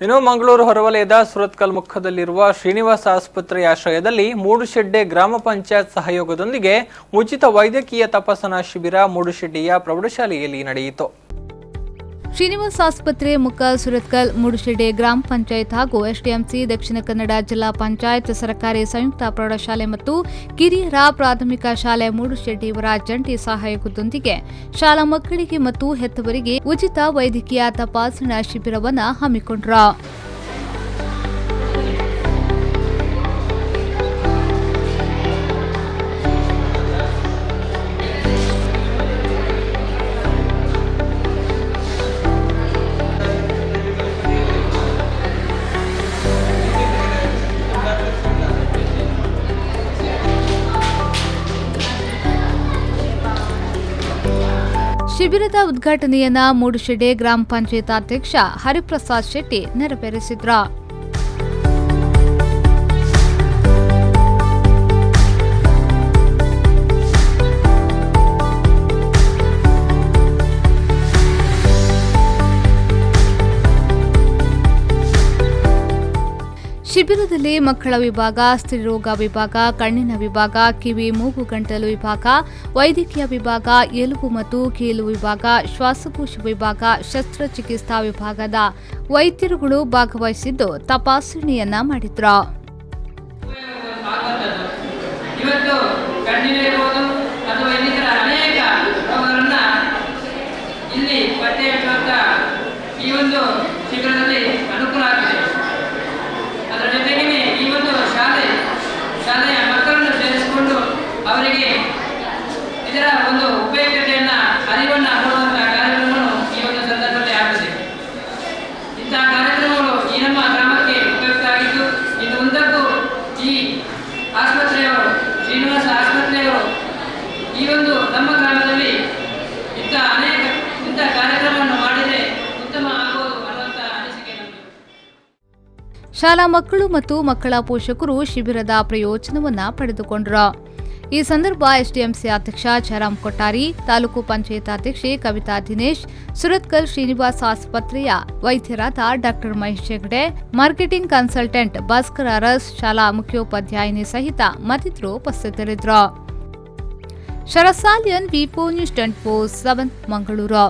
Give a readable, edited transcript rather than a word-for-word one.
ಇನ್ನು ಮಂಗಳೂರು ಹೊರವಲಯದ ಸುರತ್ಕಲ್ ಮುಖದಲ್ಲಿರುವ ಶ್ರೀನಿವಾಸ ಆಸ್ಪತ್ರೆಯ ಆಶ್ರಯದಲ್ಲಿ ಮೂಡುಶೆಡ್ಡೆ ಗ್ರಾಮ ಪಂಚಾಯತ್ ಸಹಯೋಗದೊಂದಿಗೆ ಉಚಿತ ವೈದ್ಯಕೀಯ ತಪಾಸಣಾ ಶಿಬಿರ ಮೂಡುಶೆಡ್ಡೆಯ ಪ್ರೌಢಶಾಲೆಯಲ್ಲಿ ನಡೆಯಿತು. ಶ್ರೀನಿವಾಸ ಆಸ್ಪತ್ರೆ ಮುಖ ಸುರತ್ಕಲ್ ಮೂಡುಶೆಡ್ಡೆ ಗ್ರಾಮ ಪಂಚಾಯತ್ ಹಾಗೂ ಎಸ್ಡಿಎಂಸಿ ದಕ್ಷಿಣ ಕನ್ನಡ ಜಿಲ್ಲಾ ಪಂಚಾಯತ್ ಸರ್ಕಾರಿ ಸಂಯುಕ್ತ ಪ್ರೌಢಶಾಲೆ ಮತ್ತು ಕಿರಿಯರ ಪ್ರಾಥಮಿಕ ಶಾಲೆ ಮೂಡುಶೆಡ್ಡೆ ಇವರ ಜಂಟಿ ಸಹಯೋಗದೊಂದಿಗೆ ಶಾಲಾ ಮಕ್ಕಳಿಗೆ ಮತ್ತು ಹೆತ್ತವರಿಗೆ ಉಚಿತ ವೈದ್ಯಕೀಯ ತಪಾಸಣಾ ಶಿಬಿರವನ್ನು ಹಮ್ಮಿಕೊಂಡರು. ಶಿಬಿರದ ಉದ್ಘಾಟನೆಯನ್ನ ಮೂಡುಶೆಡ್ಡೆ ಗ್ರಾಮ ಪಂಚಾಯತ್ ಅಧ್ಯಕ್ಷ ಹರಿಪ್ರಸಾದ್ ಶೆಟ್ಟಿ ನೆರವೇರಿಸಿದ್ರು. ಶಿಬಿರದಲ್ಲಿ ಮಕ್ಕಳ ವಿಭಾಗ, ಸ್ತ್ರೀರೋಗ ವಿಭಾಗ, ಕಣ್ಣಿನ ವಿಭಾಗ, ಕಿವಿ ಮೂಗು ಗಂಟಲು ವಿಭಾಗ, ವೈದ್ಯಕೀಯ ವಿಭಾಗ, ಎಲುಬು ಮತ್ತು ಕೀಲು ವಿಭಾಗ, ಶ್ವಾಸಕೋಶ ವಿಭಾಗ, ಶಸ್ತ್ರಚಿಕಿತ್ಸಾ ವಿಭಾಗದ ವೈದ್ಯರುಗಳು ಭಾಗವಹಿಸಿದ್ದು ತಪಾಸಣೆಯನ್ನ ಮಾಡಿದ್ರು. ಶಾಲೆಯ ಮಕ್ಕಳನ್ನು ಸೇರಿಸಿಕೊಂಡು ಅವರಿಗೆ ಇದರ ಒಂದು ಉಪಯುಕ್ತತೆಯನ್ನು ಅರಿವನ್ನು ಕೊಡುವಂತಹ ಕಾರ್ಯಕ್ರಮಗಳು ಈ ಒಂದು ಸಂದರ್ಭದಲ್ಲಿ ಆಗುತ್ತದೆ. ಇಂತಹ ಕಾರ್ಯಕ್ರಮಗಳು ಈ ನಮ್ಮ ಗ್ರಾಮಕ್ಕೆ ಉಪಯುಕ್ತ ಆಗಿದ್ದು ಇನ್ನು ಮುಂದಕ್ಕೂ ಈ ಆಸ್ಪತ್ರೆಯವರು ಶ್ರೀನಿವಾಸ ಆಸ್ಪತ್ರೆಯವರು ಈ ಒಂದು ನಮ್ಮ ಗ್ರಾಮದಲ್ಲಿ ಇಂಥ ಕಾರ್ಯಕ್ರಮವನ್ನು ಮಾಡಿದರೆ ಉತ್ತಮ ಆಗುವುದು ಅನ್ನುವಂಥ ಅನಿಸಿಕೆ ನಮಗೆ. ಶಾಲಾ ಮಕ್ಕಳು ಮತ್ತು ಮಕ್ಕಳ ಪೋಷಕರು ಶಿಬಿರದ ಪ್ರಯೋಜನವನ್ನು ಪಡೆದುಕೊಂಡರು. ಈ ಸಂದರ್ಭ ಎಸ್ಡಿಎಂಸಿ ಅಧ್ಯಕ್ಷ ಜಯರಾಮ್ ಕೊಟ್ಟಾರಿ, ತಾಲೂಕು ಪಂಚಾಯತ್ ಅಧ್ಯಕ್ಷೆ ಕವಿತಾ ದಿನೇಶ್, ಸುರತ್ಕಲ್ ಶ್ರೀನಿವಾಸ ಆಸ್ಪತ್ರೆಯ ವೈದ್ಯರಾದ doctor Mahesh Hegde, marketing consultant Bhaskar Aras, ಶಾಲಾ ಮುಖ್ಯೋಪಾಧ್ಯಾಯಿನಿ ಸಹಿತ ಮತ್ತಿತರರು ಉಪಸ್ಥಿತರಿದ್ದರು. ಶರಸಾಲಿಯನ್ ವಿ4 ನ್ಯೂಸ್ 24/7 ಮಂಗಳೂರು.